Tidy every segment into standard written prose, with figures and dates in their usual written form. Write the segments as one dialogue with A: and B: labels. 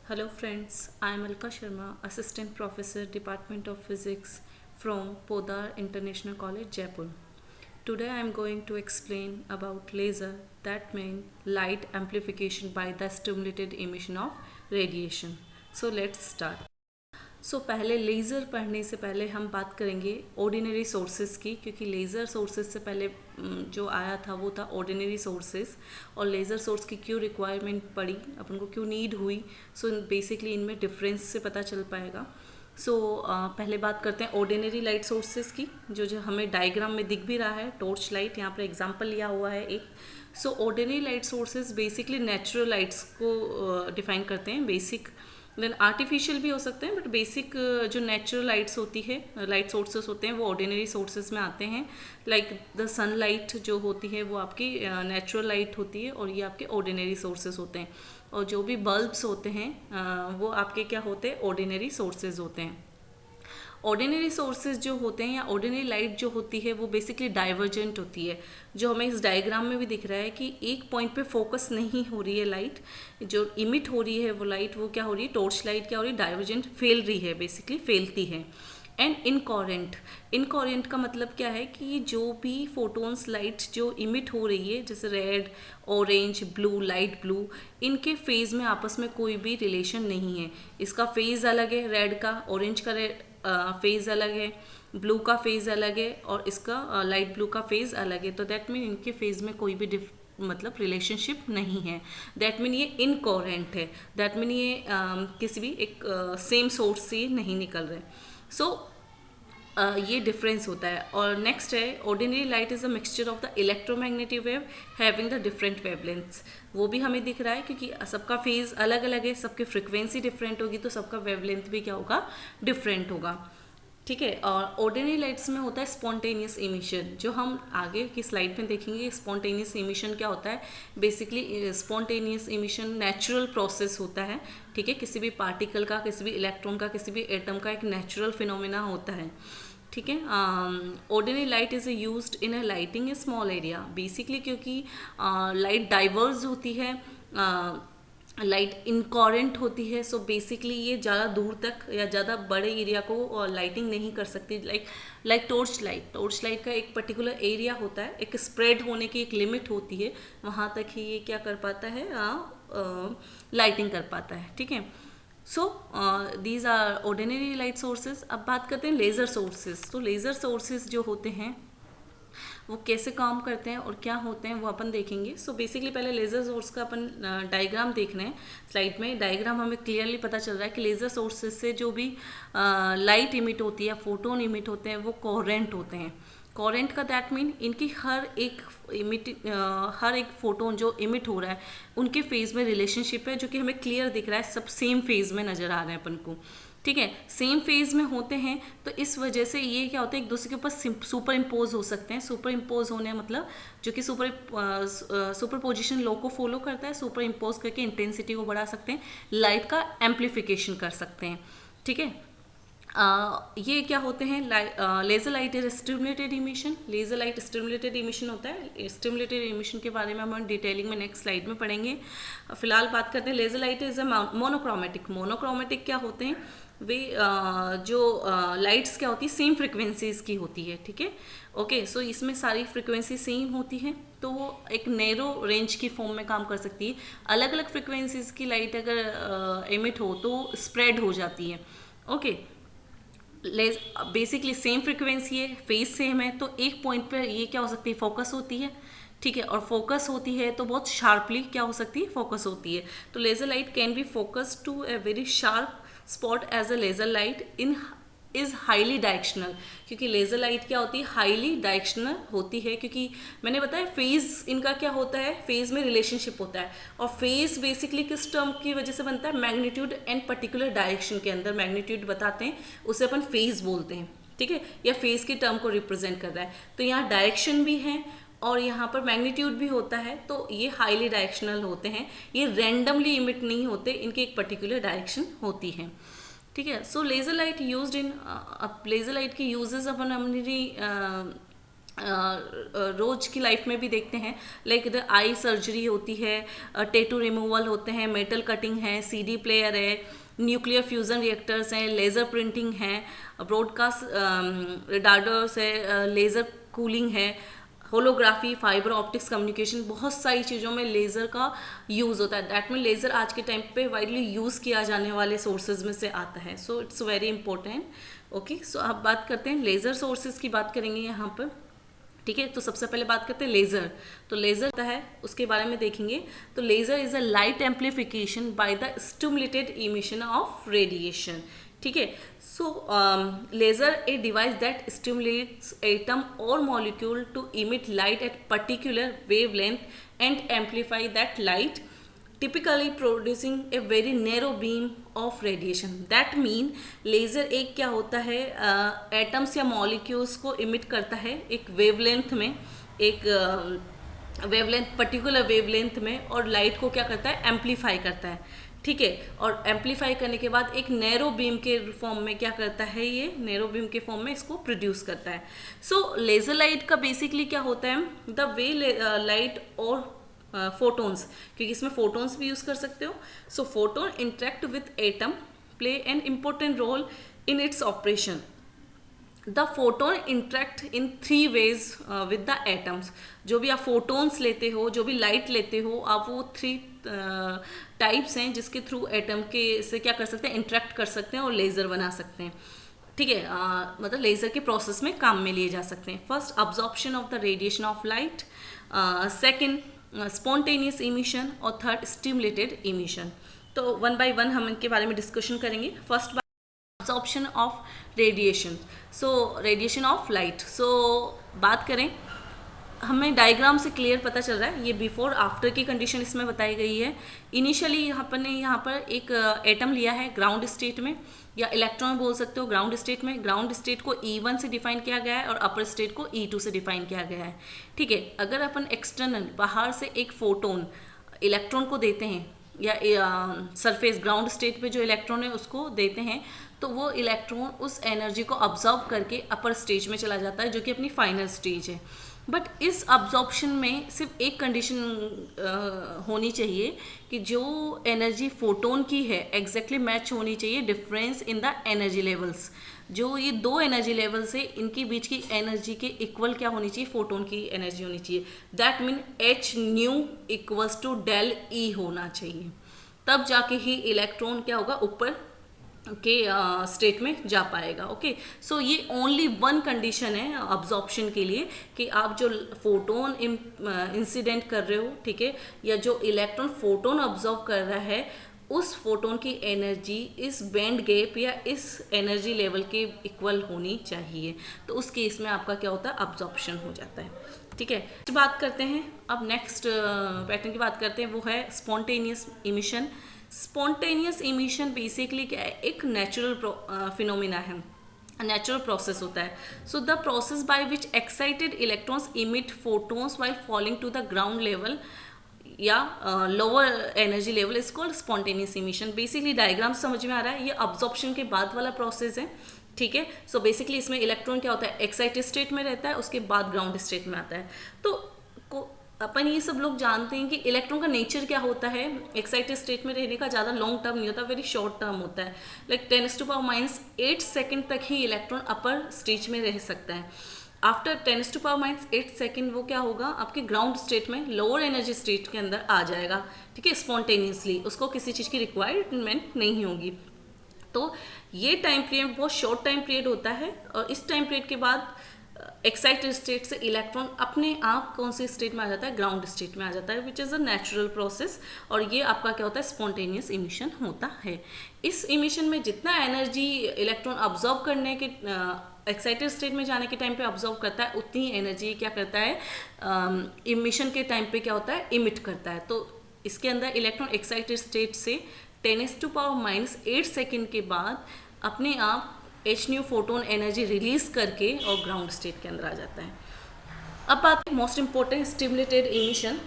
A: Hello friends, I am Alka Sharma, Assistant Professor, Department of Physics from Podar International College, Jaipur. Today I am going to explain about laser, that means light amplification by the stimulated emission of radiation. So let's start. पहले laser पढ़ने से पहले हम बात करेंगे ordinary sources की, क्योंकि laser sources से पहले जो आया था वो था ऑर्डिनरी सोर्सेज, और लेज़र सोर्स की क्यों रिक्वायरमेंट पड़ी, अपन को क्यों नीड हुई। बेसिकली इनमें डिफरेंस से पता चल पाएगा। पहले बात करते हैं ऑर्डिनरी लाइट सोर्सेज की, जो हमें डायग्राम में दिख भी रहा है, टॉर्च लाइट, यहाँ पर एग्जाम्पल लिया हुआ है एक। Ordinary light sources basically natural lights को डिफाइन करते हैं, बेसिक देन आर्टिफिशियल भी हो सकते हैं, बट बेसिक जो नेचुरल लाइट्स होती है, लाइट सोर्सेज होते हैं, वो ऑर्डिनरी सोर्सेज में आते हैं। लाइक द सनलाइट जो होती है वो आपकी नेचुरल लाइट होती है, और ये आपके ऑर्डिनरी सोर्सेज होते हैं। और जो भी बल्ब्स होते हैं वो आपके क्या होते हैं, ऑर्डिनरी सोर्सेज होते हैं। ऑर्डिनरी सोर्सेज जो होते हैं या ऑर्डिनरी लाइट जो होती है वो बेसिकली डाइवर्जेंट होती है, जो हमें इस डायग्राम में भी दिख रहा है कि एक पॉइंट पे फोकस नहीं हो रही है लाइट, जो इमिट हो रही है वो लाइट, वो क्या हो रही है, टॉर्च लाइट क्या हो रही है, डाइवर्जेंट फैल रही है, बेसिकली फैलती है। एंड इनकोरेंट, इनकोरेंट का मतलब क्या है कि जो भी फोटोन्स लाइट जो इमिट हो रही है, जैसे red, orange, blue, light blue, इनके फेज में आपस में कोई भी रिलेशन नहीं है। इसका फेज अलग है रेड का, ऑरेंज का फेज अलग है, ब्लू का फेज अलग है, और इसका लाइट ब्लू का फेज अलग है। तो दैट मीन इनके फेज में कोई भी मतलब रिलेशनशिप नहीं है। दैट मीन ये इनकोरेंट है, दैट मीन ये किसी भी एक सेम सोर्स से नहीं निकल रहे। ये डिफरेंस होता है। और नेक्स्ट है ordinary light is a mixture of the electromagnetic wave having the different wavelengths. वो भी हमें दिख रहा है क्योंकि सबका फेज अलग अलग है, सबकी फ्रिक्वेंसी डिफरेंट होगी, तो सबका वेवलेंथ भी क्या होगा, डिफरेंट होगा। ठीक है। और ऑर्डिनरी लाइट्स में होता है स्पॉन्टेनियस इमिशन, जो हम आगे की स्लाइड में देखेंगे। स्पॉन्टेनियस इमिशन क्या होता है, basically spontaneous emission natural process होता है। ठीक है, किसी भी पार्टिकल का, किसी भी इलेक्ट्रॉन का, किसी भी एटम का एक नेचुरल फिनोमिना होता है। ठीक है। Ordinary light is used in a lighting A small area, basically क्योंकि लाइट डाइवर्स होती है, लाइट इनकोरेंट होती है। बेसिकली ये ज़्यादा दूर तक या ज़्यादा बड़े एरिया को लाइटिंग नहीं कर सकती। लाइक टॉर्च लाइट का एक पर्टिकुलर एरिया होता है, एक स्प्रेड होने की एक लिमिट होती है, वहाँ तक ही ये क्या कर पाता है, लाइटिंग कर पाता है। ठीक है। These are ordinary light sources. अब बात करते हैं लेज़र सोर्सेज। लेज़र सोर्सेज जो होते हैं वो कैसे काम करते हैं और क्या होते हैं वो अपन देखेंगे। बेसिकली पहले लेज़र सोर्स का अपन डायग्राम देखना है। स्लाइड में डायग्राम हमें क्लियरली पता चल रहा है कि लेज़र सोर्सेज से जो भी लाइट इमिट होती है, फोटोन इमिट होते हैं, वो कोहेरेंट होते हैं। कोहेरेंट का दैट मीन इनकी हर एक फोटोन जो इमिट हो रहा है उनके फेज में रिलेशनशिप है, जो कि हमें क्लियर दिख रहा है, सब सेम फेज में नजर आ रहे हैं अपन को। ठीक है, सेम फेज में होते हैं, तो इस वजह से ये क्या होता है, एक दूसरे के ऊपर सुपर इम्पोज हो सकते हैं। सुपर इम्पोज होने मतलब जो कि सुपर पोजिशन लॉ को फॉलो करता है, सुपर इम्पोज करके इंटेंसिटी को बढ़ा सकते हैं, लाइट का एम्पलीफिकेशन कर सकते हैं। ठीक है। ये क्या होते हैं, laser light is stimulated emission. Laser light stimulated emission होता है। स्टिमुलेटेड इमिशन के बारे में हम डिटेलिंग में नेक्स्ट स्लाइड में पढ़ेंगे। फिलहाल बात करते हैं laser light is a monochromatic. Monochromatic क्या होते हैं, वे जो लाइट्स क्या होती है, सेम फ्रिक्वेंसीज की होती है। ठीक है। ओके, इसमें सारी फ्रिक्वेंसी सेम होती है, तो वो एक नैरो रेंज की फॉर्म में काम कर सकती है। अलग अलग फ्रिक्वेंसीज की लाइट अगर एमिट हो तो स्प्रेड हो जाती है। ओके, बेसिकली सेम फ्रिक्वेंसी है, फेज सेम है, तो एक पॉइंट पे ये क्या हो सकती है, फोकस होती है। ठीक है, और फोकस होती है तो बहुत शार्पली क्या हो सकती है, फोकस होती है। तो laser light can be focus to a very sharp spot as a laser light in is highly directional. क्योंकि लेज़र लाइट क्या होती है, हाईली डायरेक्शनल होती है, क्योंकि मैंने बताया फेज़ इनका क्या होता है, फेज़ में रिलेशनशिप होता है। और फेज़ बेसिकली किस टर्म की वजह से बनता है, मैग्नीट्यूड एंड पर्टिकुलर डायरेक्शन के अंदर मैग्नीट्यूड बताते हैं, उसे अपन फेज़ बोलते हैं। ठीक है, या फेज़ की टर्म को रिप्रेजेंट कर रहा है। तो यहाँ डायरेक्शन भी है और यहाँ पर मैग्नीट्यूड भी होता है, तो ये हाईली डायरेक्शनल होते हैं। ये रैंडमली इमिट नहीं होते, इनकी एक पर्टिकुलर डायरेक्शन होती है। ठीक है। Laser light used in laser light के यूजेस अपन हमने रोज की लाइफ में भी देखते हैं, लाइक इधर आई सर्जरी होती है, टेटू रिमूवल होते हैं, मेटल कटिंग है, सीडी प्लेयर है, न्यूक्लियर फ्यूजन रिएक्टर्स हैं, लेज़र प्रिंटिंग है, ब्रॉडकास्ट रिडार्डर्स है, लेज़र कूलिंग है, होलोग्राफी, फाइबर ऑप्टिक्स कम्युनिकेशन, बहुत सारी चीज़ों में लेज़र का यूज़ होता है। दैट मीन लेज़र आज के टाइम पे वाइडली यूज़ किया जाने वाले सोर्सेज में से आता है। So it's very important. Okay, so अब बात करते हैं लेज़र सोर्सेज की, बात करेंगे यहाँ पर। ठीक है, तो सबसे पहले बात करते हैं लेज़र। तो लेज़र क्या है उसके बारे में देखेंगे। तो laser is a light amplification by the stimulated emission of radiation. ठीक है, so laser a device that stimulates atom और molecule to emit light at particular wavelength and amplify that light, typically producing a very narrow beam of radiation. That mean laser एक क्या होता है, atoms या molecules को emit करता है एक वेवलेंथ में, एक वेवलेंथ, पर्टिकुलर वेवलेंथ में, और लाइट को क्या करता है, एम्पलीफाई करता है। ठीक है, और एम्पलीफाई करने के बाद एक नैरो बीम के फॉर्म में क्या करता है, ये नैरो बीम के फॉर्म में इसको प्रोड्यूस करता है। सो लेज़र लाइट का बेसिकली क्या होता है, द वे लाइट और फोटोन्स, क्योंकि इसमें फोटोन्स भी यूज कर सकते हो। So photon interact with atom, play an important role in its operation. The photon interact in 3 ways with the atoms. जो भी आप फोटोन्स लेते हो, जो भी लाइट लेते हो आप, वो 3 टाइप्स हैं जिसके थ्रू एटम के से क्या कर सकते हैं, इंटरेक्ट कर सकते हैं और लेज़र बना सकते हैं। ठीक है, मतलब लेज़र के प्रोसेस में काम में लिए जा सकते हैं। First, absorption of the radiation of light, second spontaneous emission, और थर्ड स्टिमुलेटेड इमिशन। तो 1 बाय 1 हम इनके बारे में डिस्कशन करेंगे। First, absorption of radiation, so radiation of light. So बात करें, हमें डायग्राम से क्लियर पता चल रहा है, ये बिफोर आफ्टर की कंडीशन इसमें बताई गई है। इनिशियली यहाँ पर एक एटम लिया है ग्राउंड स्टेट में, या इलेक्ट्रॉन बोल सकते हो ग्राउंड स्टेट में। ग्राउंड स्टेट को E1 से डिफाइन किया गया है और अपर स्टेट को E2 से डिफाइन किया गया है। ठीक है, अगर अपन एक्सटर्नल बाहर से एक फोटोन इलेक्ट्रॉन को देते हैं, या सरफेस ग्राउंड स्टेट पे जो इलेक्ट्रॉन है उसको देते हैं, तो वो इलेक्ट्रॉन उस एनर्जी को ऑब्जॉर्व करके अपर स्टेज में चला जाता है, जो कि अपनी फाइनल स्टेज है। बट इस अब्जॉर्प्शन में सिर्फ एक कंडीशन होनी चाहिए कि जो एनर्जी फोटोन की है एग्जैक्टली मैच होनी चाहिए difference in the energy levels. जो ये 2 एनर्जी लेवल्स है, इनके बीच की एनर्जी के इक्वल क्या होनी चाहिए, फोटोन की एनर्जी होनी चाहिए। That mean H nu equals to del E होना चाहिए, तब जाके ही इलेक्ट्रॉन क्या होगा, ऊपर के स्टेट में जा पाएगा। ओके, सो ये ओनली 1 कंडीशन है अब्जॉर्प्शन के लिए, कि आप जो फोटोन इंसिडेंट कर रहे हो, ठीक है, या जो इलेक्ट्रॉन फोटोन ऑब्जॉर्व कर रहा है, उस फोटोन की एनर्जी इस बैंड गैप या इस एनर्जी लेवल के इक्वल होनी चाहिए। तो उस केस में आपका क्या होता है, अब्जॉर्प्शन हो जाता है। ठीक है, बात करते हैं अब नेक्स्ट पैटर्न की बात करते हैं, वो है spontaneous emission. Spontaneous emission basically क्या है, एक नेचुरल फिनोमिना है, नेचुरल प्रोसेस होता है। So the process by which excited electrons emit photons while falling to the ground level या lower energy level is called spontaneous emission. Basically diagram समझ में आ रहा है, ये अब्जॉर्प्शन के बाद वाला प्रोसेस है। ठीक है, सो बेसिकली इसमें इलेक्ट्रॉन क्या होता है, एक्साइटेड स्टेट में रहता है, उसके बाद ग्राउंड स्टेट में आता है। तो अपन ये सब लोग जानते हैं कि इलेक्ट्रॉन का नेचर क्या होता है, एक्साइटेड स्टेट में रहने का ज़्यादा लॉन्ग टर्म नहीं होता, वेरी शॉर्ट टर्म होता है। लाइक 10⁻⁸ सेकेंड तक ही इलेक्ट्रॉन अपर स्टेज में रह सकता है। आफ्टर 10⁻⁸ सेकेंड वो क्या होगा, आपके ग्राउंड स्टेट में, लोअर एनर्जी स्टेट के अंदर आ जाएगा। ठीक है, स्पॉन्टेनियसली, उसको किसी चीज़ की रिक्वायरमेंट नहीं होगी। तो ये टाइम पीरियड बहुत शॉर्ट टाइम पीरियड होता है, और इस टाइम पीरियड के बाद एक्साइटेड स्टेट से इलेक्ट्रॉन अपने आप कौन सी स्टेट में आ जाता है, ग्राउंड स्टेट में आ जाता है, which is a natural process. और ये आपका क्या होता है, स्पॉन्टेनियस इमिशन होता है। इस इमिशन में जितना एनर्जी इलेक्ट्रॉन ऑब्जॉर्व करने के एक्साइटेड स्टेट में जाने के टाइम पे ऑब्जॉर्व करता है, उतनी एनर्जी क्या करता है, इमिशन के टाइम पे क्या होता है, इमिट करता है। तो इसके अंदर इलेक्ट्रॉन एक्साइटेड स्टेट से 10⁻⁸ सेकेंड के बाद अपने आप H new photon energy release करके और ग्राउंड स्टेट के अंदर आ जाता है। अब बात है मोस्ट इंपॉर्टेंट स्टिमुलेटेड इमिशन,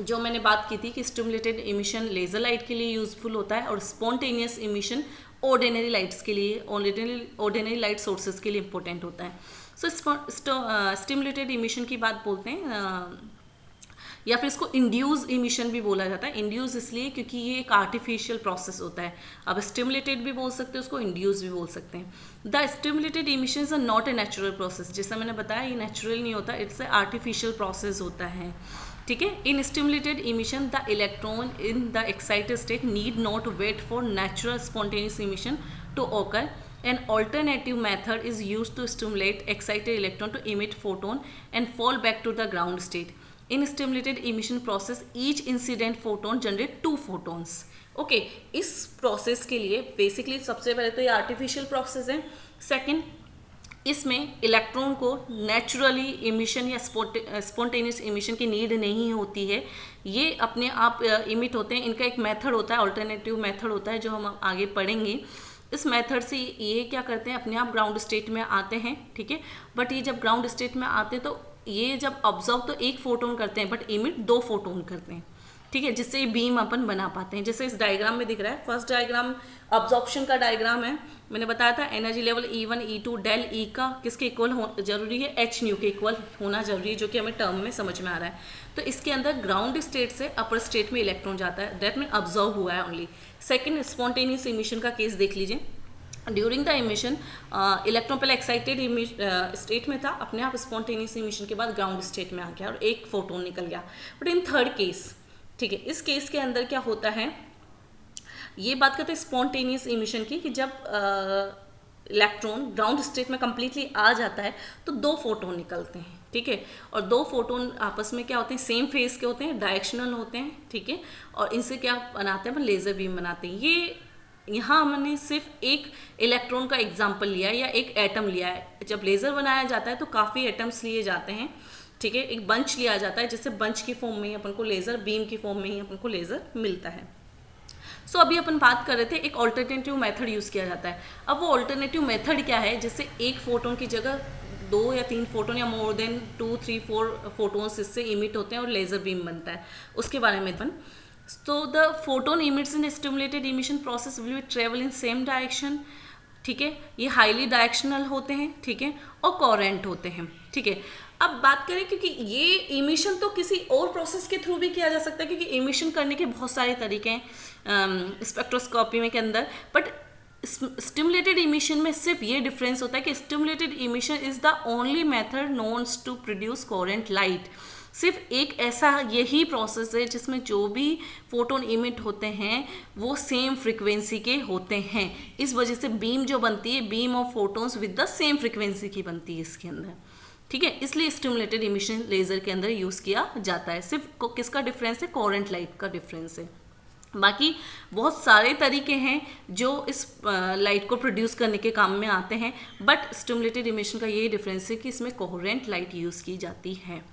A: जो मैंने बात की थी कि स्टिमुलेटेड इमिशन लेज़र लाइट के लिए यूजफुल होता है, और स्पॉन्टेनियस इमिशन ऑर्डिनरी लाइट्स के लिए, ऑर्डिनरी लाइट सोर्सेज के लिए इंपॉर्टेंट होता है। सो स्टिमुलेटेड इमिशन की बात बोलते हैं, या फिर इसको इंड्यूस इमिशन भी बोला जाता है। इंड्यूस इसलिए क्योंकि ये एक आर्टिफिशियल प्रोसेस होता है। अब स्टिमुलेटेड भी बोल सकते हैं उसको, इंड्यूस भी बोल सकते हैं। The stimulated emission is not a natural process, जैसा मैंने बताया ये नेचुरल नहीं होता, इट्स ए आर्टिफिशियल प्रोसेस होता है, ठीक है। In stimulated emission the electron in the excited state need not wait for natural spontaneous emission to occur. An alternative method is used to stimulate excited electron to emit photon and fall back to the ground state. In stimulated emission process, each incident photon generate 2 photons. Okay, इस process के लिए basically सबसे पहले तो ये artificial process है। Second, इसमें electron को नेचुरली इमिशन या स्पॉन्टेनियस इमिशन की नीड नहीं होती है, ये अपने आप इमिट होते हैं। इनका एक मेथड होता है, अल्टरनेटिव मेथड होता है जो हम आगे पढ़ेंगे। इस मेथड से ये क्या करते हैं, अपने आप ग्राउंड स्टेट में आते हैं, ठीक है। बट ये जब ग्राउंड स्टेट में आते हैं तो ये जब ऑब्जर्व तो 1 फोटोन करते हैं बट इमिट 2 फोटोन करते हैं, ठीक है, जिससे ये बीम अपन बना पाते हैं। जैसे इस डायग्राम में दिख रहा है, फर्स्ट डायग्राम अब्जॉर्प्शन का डायग्राम है। मैंने बताया था energy level E1 E2 del E का किसके इक्वल जरूरी है, एच न्यू के इक्वल होना जरूरी है, जो कि हमें टर्म में समझ में आ रहा है। तो इसके अंदर ग्राउंड स्टेट से अपर स्टेट में इलेक्ट्रॉन जाता है, दैट मीन ऑब्जर्व हुआ है ओनली। सेकेंड, स्पॉन्टेनियस इमिशन का केस देख लीजिए। ड्यूरिंग द इमिशन इलेक्ट्रॉन पहले एक्साइटेड स्टेट में था, अपने आप स्पॉन्टेनियस इमिशन के बाद ग्राउंड स्टेट में आ गया और 1 फोटोन निकल गया। बट इन थर्ड केस, ठीक है, इस केस के अंदर क्या होता है, ये बात करते हैं स्पॉन्टेनियस इमिशन की, कि जब इलेक्ट्रॉन ग्राउंड स्टेट में कंप्लीटली आ जाता है तो 2 फोटोन निकलते हैं, ठीक है। और 2 फोटोन आपस में क्या होते हैं, सेम फेज के होते हैं, डायरेक्शनल होते हैं, ठीक है। और इनसे क्या बनाते हैं, अपन लेज़र बीम बनाते हैं। ये यहाँ हमने सिर्फ एक इलेक्ट्रॉन का एग्जाम्पल लिया है या एक एटम लिया है। जब लेज़र बनाया जाता है तो काफ़ी एटम्स लिए जाते हैं, ठीक है, एक बंच लिया जाता है, जिससे बंच की फॉर्म में ही अपन को लेज़र, बीम की फॉर्म में ही अपन को लेज़र मिलता है। सो अभी अपन बात कर रहे थे एक ऑल्टरनेटिव मेथड यूज़ किया जाता है। अब वो ऑल्टरनेटिव मेथड क्या है, जिससे 1 फोटोन की जगह 2 या 3 फोटोन या मोर देन 2, 3, 4 फोटोन्स इससे इमिट होते हैं और लेज़र बीम बनता है, उसके बारे में अपन। So the photon emits in stimulated emission process will travel in same direction, ठीक है। ये हाईली डायरेक्शनल होते हैं, ठीक है, और कोरेंट होते हैं, ठीक है। अब बात करें, क्योंकि ये इमिशन तो किसी और प्रोसेस के थ्रू भी किया जा सकता है, क्योंकि इमिशन करने के बहुत सारे तरीके हैं स्पेक्ट्रोस्कोपी में के अंदर। बट स्टिमुलेटेड इमिशन में सिर्फ ये डिफरेंस होता है कि stimulated emission is the only method knowns to produce coherent light. सिर्फ एक ऐसा यही प्रोसेस है जिसमें जो भी फोटोन इमिट होते हैं वो सेम फ्रीक्वेंसी के होते हैं। इस वजह से बीम जो बनती है, beam of photons with the same frequency की बनती है इसके अंदर, ठीक है। इसलिए स्टिमुलेटेड इमिशन लेज़र के अंदर यूज़ किया जाता है। सिर्फ किसका डिफरेंस है, कोरेंट लाइट का डिफरेंस है। बाकी बहुत सारे तरीके हैं जो इस लाइट को प्रोड्यूस करने के काम में आते हैं, बट स्टिमुलेटेड इमिशन का यही डिफरेंस है कि इसमें कोहेरेंट लाइट यूज़ की जाती है।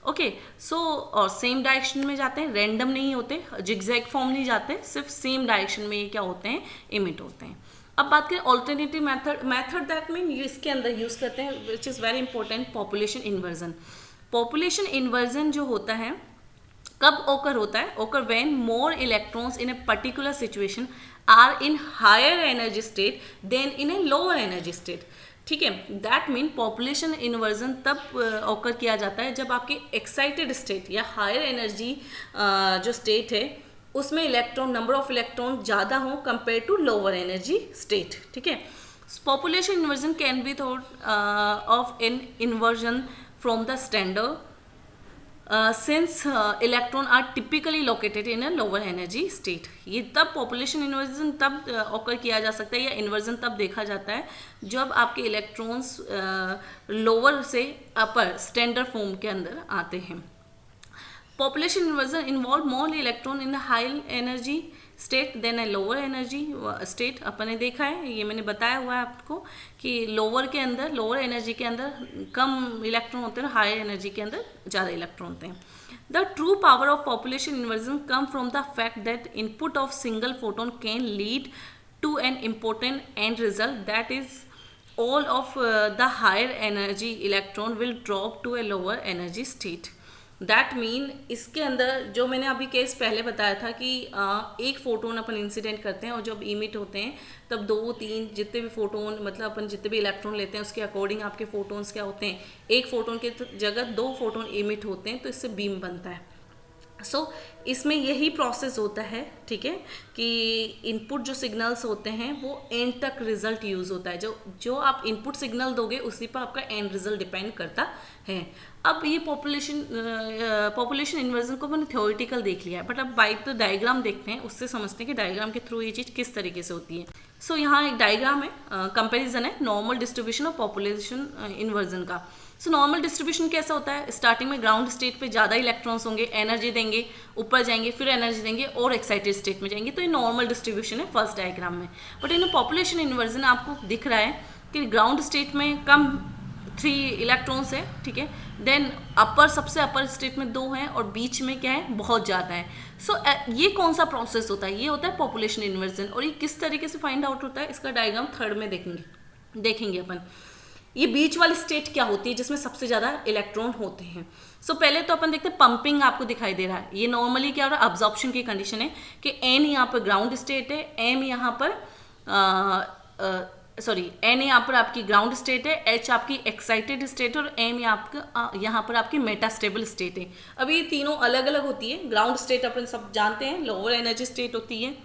A: ओके, सो और सेम डायरेक्शन में जाते हैं, रैंडम नहीं होते, जिगजैग फॉर्म नहीं जाते, सिर्फ सेम डायरेक्शन में ये क्या होते हैं, इमिट होते हैं। अब बात करें ऑल्टरनेटिव मेथड दैट मीन इसके अंदर यूज़ करते हैं, which is very important, population inversion. Population inversion जो होता है कब ओकर होता है, occur when more electrons in a particular situation are in higher energy state than in a lower energy state, ठीक है। दैट मीन पॉपुलेशन इन्वर्जन तब ओकर किया जाता है जब आपकी एक्साइटेड स्टेट या हायर एनर्जी जो स्टेट है उसमें इलेक्ट्रॉन, नंबर ऑफ इलेक्ट्रॉन ज़्यादा हो compare to lower energy state, ठीक है। Population inversion can be thought of an inversion from the standard since electron are typically located in a lower energy state। ये तब population inversion तब occur किया जा सकता है या इन्वर्जन तब देखा जाता है जब आपके इलेक्ट्रॉन्स लोअर से अपर स्टैंडर्ड फॉर्म के अंदर आते हैं। Population inversion involve more electron in high energy state than a lower energy state. अपन ने देखा है, ये मैंने बताया हुआ है आपको कि लोअर के अंदर, लोअर एनर्जी के अंदर कम इलेक्ट्रॉन होते हैं, हायर एनर्जी के अंदर ज़्यादा इलेक्ट्रॉन होते हैं। The true power of population inversion come from the fact that input of single photon can lead to an important end result, that is all of the higher energy electron will drop to a lower energy state। That mean इसके अंदर जो मैंने अभी case पहले बताया था कि एक फोटोन अपन इंसिडेंट करते हैं और जब इमिट होते हैं तब 2 3 जितने भी फोटोन, मतलब अपन जितने भी इलेक्ट्रॉन लेते हैं उसके अकॉर्डिंग आपके फोटोन्स क्या होते हैं, एक फोटोन की जगह 2 फोटोन इमिट होते हैं, तो इससे बीम बनता है। इसमें यही प्रोसेस होता है, ठीक है, कि इनपुट जो सिग्नल्स होते हैं वो एंड तक रिजल्ट यूज़ होता है। जो जो आप इनपुट सिग्नल दोगे उसी पर आपका एंड रिजल्ट डिपेंड करता है। अब ये पॉपुलेशन इन्वर्जन को मैंने थ्योरेटिकल देख लिया है, बट अब बाइक तो डायग्राम देखते हैं, उससे समझते हैं कि डायग्राम के थ्रू ये चीज़ किस तरीके से होती है। यहाँ एक डायग्राम है, कंपेरिजन है नॉर्मल डिस्ट्रीब्यूशन और पॉपुलेशन इन्वर्जन का। नॉर्मल डिस्ट्रीब्यूशन कैसा होता है, स्टार्टिंग में ग्राउंड स्टेट पे ज़्यादा इलेक्ट्रॉन्स होंगे, एनर्जी देंगे, ऊपर जाएंगे, फिर एनर्जी देंगे और एक्साइटेड स्टेट में जाएंगे, तो ये नॉर्मल डिस्ट्रीब्यूशन है फर्स्ट डायग्राम में। बट इन पॉपुलेशन इन्वर्जन आपको दिख रहा है कि ग्राउंड स्टेट में कम 3 इलेक्ट्रॉन्स है, ठीक है, देन अपर सबसे अपर स्टेट में 2 हैं और बीच में क्या है, बहुत ज़्यादा है। ये कौन सा प्रोसेस होता है, ये होता है पॉपुलेशन इन्वर्जन। और ये किस तरीके से फाइंड आउट होता है, इसका डायग्राम थर्ड में देखेंगे अपन। ये बीच वाली स्टेट क्या होती है जिसमें सबसे ज़्यादा इलेक्ट्रॉन होते हैं। पहले तो अपन देखते हैं पंपिंग आपको दिखाई दे रहा है। ये नॉर्मली क्या हो रहा है, अब्जॉर्प्शन की कंडीशन है कि एन यहाँ पर ग्राउंड स्टेट है, एम यहाँ पर एन यहाँ पर आपकी ग्राउंड स्टेट है, एच आपकी एक्साइटेड स्टेट है और एम यहाँ पर आपकी मेटास्टेबल स्टेट है। अब ये तीनों अलग अलग होती है। ग्राउंड स्टेट अपन सब जानते हैं लोअर एनर्जी स्टेट होती है,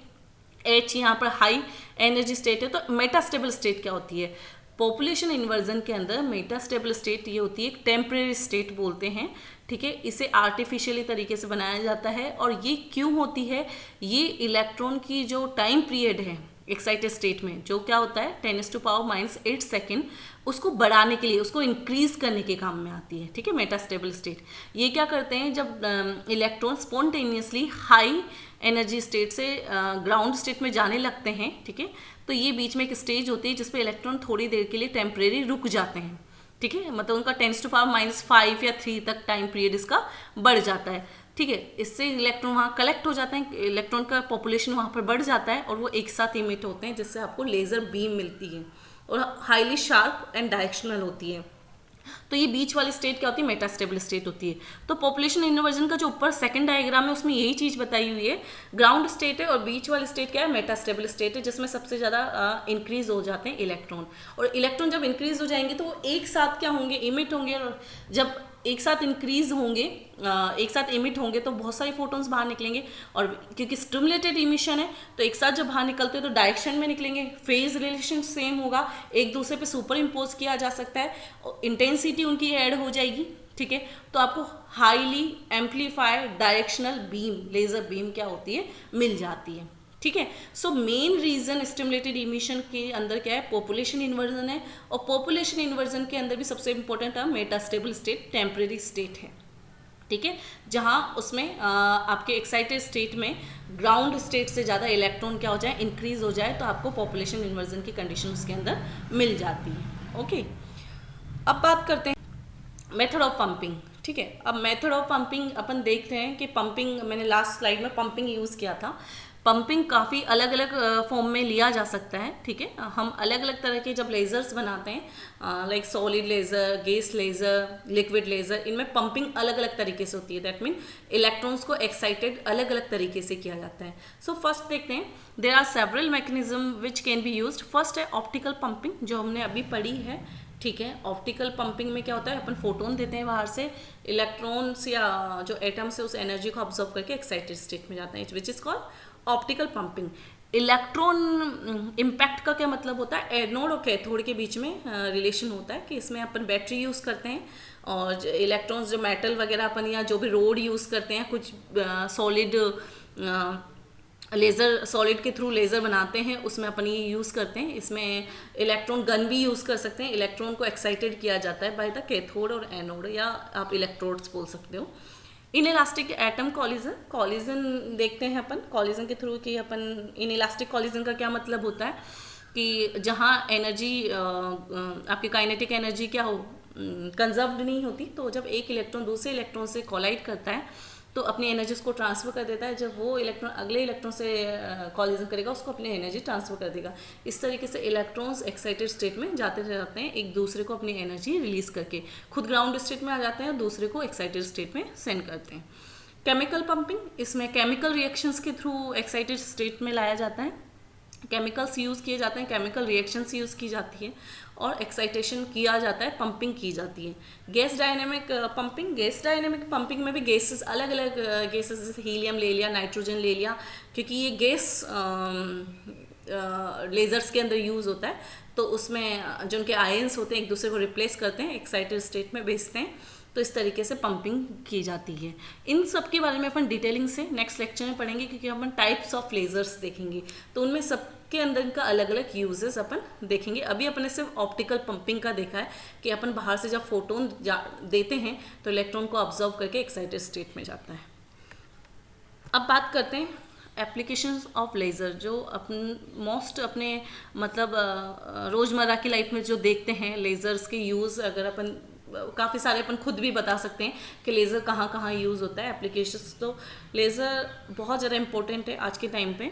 A: एच यहाँ पर हाई एनर्जी स्टेट है। तो मेटास्टेबल स्टेट क्या होती है, पॉपुलेशन इन्वर्जन के अंदर मेटास्टेबल स्टेट ये होती है, एक टेम्परेरी स्टेट बोलते हैं, ठीक है। इसे आर्टिफिशियली तरीके से बनाया जाता है। और ये क्यों होती है, ये इलेक्ट्रॉन की जो टाइम पीरियड है एक्साइटेड स्टेट में, जो क्या होता है 10⁻⁻8 सेकेंड, उसको बढ़ाने के लिए, उसको इंक्रीज करने के काम में आती है, ठीक है, मेटास्टेबल स्टेट। ये क्या करते हैं, जब electron spontaneously high energy state से ग्राउंड स्टेट में जाने लगते हैं, ठीक है, तो ये बीच में एक स्टेज होती है जिसपे इलेक्ट्रॉन थोड़ी देर के लिए टेम्परेरी रुक जाते हैं, ठीक है, मतलब उनका 10⁻⁵ या 3 तक टाइम पीरियड इसका बढ़ जाता है, ठीक है। इससे इलेक्ट्रॉन वहाँ कलेक्ट हो जाते हैं, इलेक्ट्रॉन का पॉपुलेशन वहाँ पर बढ़ जाता है और वो एक साथ इमिट होते हैं, जिससे आपको लेज़र बीम मिलती है और हाईली शार्प एंड डायरेक्शनल होती है। तो ये बीच वाली स्टेट क्या होती है, मेटास्टेबल स्टेट होती है। तो पॉपुलेशन इन्वर्जन का जो ऊपर सेकंड डायग्राम है उसमें यही चीज़ बताई हुई है, ग्राउंड स्टेट है और बीच वाली स्टेट क्या है, मेटास्टेबल स्टेट है, जिसमें सबसे ज़्यादा इंक्रीज हो जाते हैं इलेक्ट्रॉन। और इलेक्ट्रॉन जब इंक्रीज हो जाएंगे तो वो एक साथ क्या होंगे, इमिट होंगे। और जब एक साथ इंक्रीज होंगे, एक साथ इमिट होंगे तो बहुत सारे फोटोन्स बाहर निकलेंगे। और क्योंकि स्टिमुलेटेड इमिशन है तो एक साथ जब बाहर निकलते हैं तो डायरेक्शन में निकलेंगे, फेज रिलेशन सेम होगा, एक दूसरे पे सुपर इम्पोज किया जा सकता है, इंटेंसिटी उनकी ऐड हो जाएगी, ठीक है। तो आपको highly amplified directional beam, laser beam क्या होती है, मिल जाती है, ठीक है। मेन रीजन स्टिमुलेटेड इमिशन के अंदर क्या है, पॉपुलेशन इन्वर्जन है। और पॉपुलेशन इन्वर्जन के अंदर भी सबसे important term metastable state, temporary state है, ठीक है, जहां उसमें आपके एक्साइटेड स्टेट में ग्राउंड स्टेट से ज़्यादा इलेक्ट्रॉन क्या हो जाए, इंक्रीज हो जाए, तो आपको पॉपुलेशन इन्वर्जन की कंडीशन उसके अंदर मिल जाती है। ओके, अब बात करते हैं मेथड ऑफ पंपिंग, ठीक है। अब मेथड ऑफ पंपिंग अपन देखते हैं कि पंपिंग, मैंने लास्ट स्लाइड में पंपिंग यूज़ किया था। पंपिंग काफ़ी अलग अलग फॉर्म में लिया जा सकता है, ठीक है। हम अलग अलग तरह के जब लेज़र्स बनाते हैं, like solid laser, gas laser, liquid laser, इनमें पंपिंग अलग अलग तरीके से होती है। दैट मीन इलेक्ट्रॉन्स को एक्साइटेड अलग अलग तरीके से किया जाता है। फर्स्ट देखते हैं, there are several mechanism which can be used. First है ऑप्टिकल पंपिंग, जो हमने अभी पढ़ी है, ठीक है। ऑप्टिकल पंपिंग में क्या होता है, अपन फोटोन देते हैं बाहर से, इलेक्ट्रॉन्स या जो एटम्स है उस एनर्जी को ऑब्जर्व करके एक्साइटेड स्टेट में जाते हैं, which is called optical pumping. Electron impact का क्या मतलब होता है, एनोड और कैथोड के बीच में रिलेशन होता है कि इसमें अपन बैटरी यूज़ करते हैं और इलेक्ट्रॉन्स जो मेटल वगैरह अपन या जो भी रोड यूज़ करते हैं, कुछ सॉलिड लेज़र, सॉलिड के थ्रू लेज़र बनाते हैं, उसमें अपन ये यूज़ करते हैं। इसमें इलेक्ट्रॉन गन भी यूज़ कर सकते हैं। इलेक्ट्रॉन को एक्साइटेड किया जाता है बाय द कैथोड और एनोड, या आप इलेक्ट्रोड्स बोल सकते हो। In elastic atom collision, collision देखते हैं अपन, कॉलिजन के थ्रू कि अपन इन इलास्टिक कॉलिजन का क्या मतलब होता है कि जहाँ एनर्जी आपकी काइनेटिक एनर्जी क्या हो, कंजर्व्ड नहीं होती, तो जब एक इलेक्ट्रॉन दूसरे इलेक्ट्रॉन से कोलाइड करता है तो अपनी एनर्जीज को ट्रांसफ़र कर देता है। जब वो इलेक्ट्रॉन अगले इलेक्ट्रॉन से कॉलिजन करेगा उसको अपनी एनर्जी ट्रांसफ़र कर देगा। इस तरीके से इलेक्ट्रॉन्स एक्साइटेड स्टेट में जाते रहते हैं एक दूसरे को अपनी एनर्जी रिलीज़ करके, खुद ग्राउंड स्टेट में आ जाते हैं और दूसरे को एक्साइटेड स्टेट में सेंड करते हैं। केमिकल पंपिंग, इसमें केमिकल रिएक्शंस के थ्रू एक्साइटेड स्टेट में लाया जाता है, केमिकल्स यूज़ किए जाते हैं, केमिकल रिएक्शंस यूज़ की जाती है और एक्साइटेशन किया जाता है, पंपिंग की जाती है। Gas dynamic pumping, gas dynamic pumping में भी गैसेस अलग अलग गैसेस जैसे हीलियम ले लिया, नाइट्रोजन ले लिया, क्योंकि ये गैस लेज़र्स के अंदर यूज़ होता है, तो उसमें जो उनके आयंस होते हैं एक दूसरे को रिप्लेस करते हैं, एक्साइटेड स्टेट में भेजते हैं, तो इस तरीके से पंपिंग की जाती है। इन सब के बारे में अपन डिटेलिंग से नेक्स्ट लेक्चर में पढ़ेंगे, क्योंकि अपन टाइप्स ऑफ लेज़र्स देखेंगे, तो उनमें सबके अंदर इनका अलग अलग यूजेस अपन देखेंगे। अभी अपन ने सिर्फ ऑप्टिकल पंपिंग का देखा है कि अपन बाहर से जब फोटोन देते हैं तो इलेक्ट्रॉन को ऑब्जर्व करके एक्साइटेड स्टेट में जाता है। अब बात करते हैं एप्लीकेशंस ऑफ लेज़र, जो मोस्ट अपने मतलब रोज़मर्रा की लाइफ में जो देखते हैं लेज़र्स के यूज़, अगर अपन काफ़ी सारे अपन खुद भी बता सकते हैं कि लेज़र कहाँ कहाँ यूज़ होता है, एप्लीकेशंस। तो लेज़र बहुत ज़्यादा इंपॉर्टेंट है आज के टाइम पे।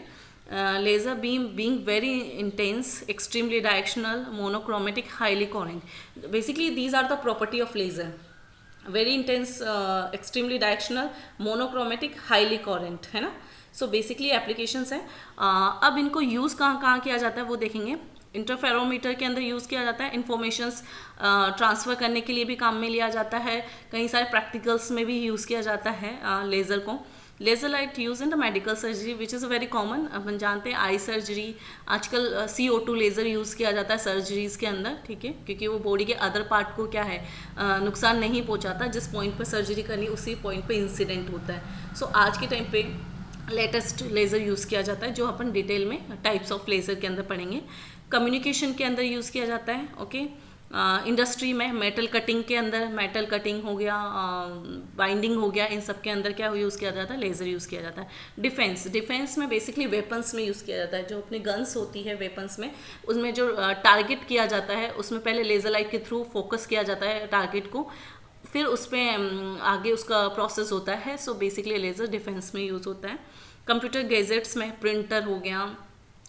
A: Laser being very intense, extremely directional, monochromatic, highly coherent, basically these are the property of laser, very intense, extremely directional, monochromatic, highly coherent, है ना। सो बेसिकली एप्लीकेशंस हैं। अब इनको यूज़ कहाँ कहाँ किया जाता है वो देखेंगे। इंटरफेरोमीटर के अंदर यूज़ किया जाता है, इन्फॉर्मेशंस ट्रांसफ़र करने के लिए भी काम में लिया जाता है, कई सारे प्रैक्टिकल्स में भी यूज़ किया जाता है लेज़र को। Laser light use in the medical surgery which is very common, अपन जानते हैं आई सर्जरी, आजकल CO2 लेज़र यूज़ किया जाता है सर्जरीज़ के अंदर, ठीक है, क्योंकि वो बॉडी के अदर पार्ट को क्या है नुकसान नहीं पहुँचाता, जिस पॉइंट पर सर्जरी करनी उसी पॉइंट पर इंसिडेंट होता है। सो आज के टाइम पे लेटेस्ट लेज़र यूज़ किया जाता है, जो अपन डिटेल में टाइप्स ऑफ लेज़र के अंदर पढ़ेंगे। कम्युनिकेशन के अंदर यूज़ किया जाता है, ओके। इंडस्ट्री में मेटल कटिंग के अंदर, मेटल कटिंग हो गया, बाइंडिंग हो गया, इन सब के अंदर क्या यूज़ किया जाता है, लेज़र यूज़ किया जाता है। डिफेंस में बेसिकली वेपन्स में यूज़ किया जाता है, जो अपनी गन्स होती है वेपन्स में, उसमें जो टारगेट किया जाता है उसमें पहले लेज़र लाइट के थ्रू फोकस किया जाता है टारगेट को, फिर उस पर आगे उसका प्रोसेस होता है। सो बेसिकली लेज़र डिफेंस में यूज़ होता है। कंप्यूटर गैजेट्स में प्रिंटर हो गया,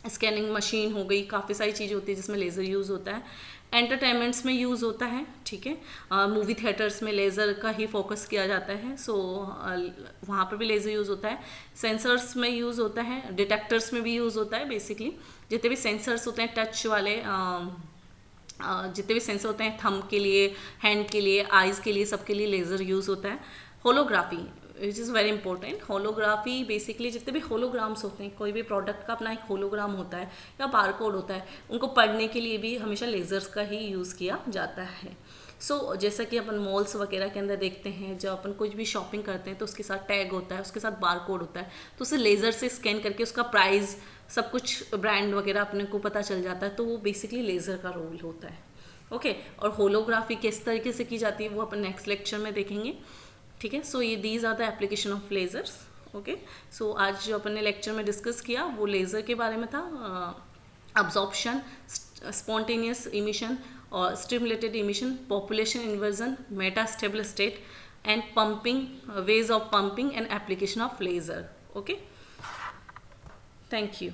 A: स्कैनिंग मशीन हो गई, काफ़ी सारी चीज़ें होती है जिसमें लेज़र यूज़ होता है। एंटरटेनमेंट्स में यूज़ होता है, ठीक है, मूवी थिएटर्स में लेज़र का ही फोकस किया जाता है, सो वहाँ पर भी लेज़र यूज़ होता है। सेंसर्स में यूज़ होता है, डिटेक्टर्स में भी यूज़ होता है। बेसिकली जितने भी सेंसर्स होते हैं टच वाले, जितने भी सेंसर होते हैं थंब के लिए, हैंड के लिए, आइज़ के लिए, सबके लिए लेज़र यूज़ होता है। Holography which is very important. Holography basically जितने भी होलोग्राम्स होते हैं, कोई भी प्रोडक्ट का अपना एक होलोग्राम होता है या बारकोड होता है, उनको पढ़ने के लिए भी हमेशा लेज़र्स का ही यूज़ किया जाता है। सो जैसा कि अपन मॉल्स वगैरह के अंदर देखते हैं, जब अपन कुछ भी शॉपिंग करते हैं तो उसके साथ टैग होता है, उसके साथ बारकोड होता है, तो उसे लेज़र से स्कैन करके उसका प्राइस, सब कुछ ब्रांड वगैरह अपने को पता चल जाता है, तो वो बेसिकली लेज़र का रोल होता है, ओके। और होलोग्राफी किस तरीके से की जाती है वो अपन नेक्स्ट लेक्चर में देखेंगे, ठीक है। सो ये these are the application of lasers, okay. So आज जो अपन ने लेक्चर में डिस्कस किया वो लेज़र के बारे में था, अब्जॉर्प्शन, स्पॉन्टेनियस इमिशन और stimulated emission, population inversion, metastable state and pumping, ways of pumping and application of laser, okay. Thank you.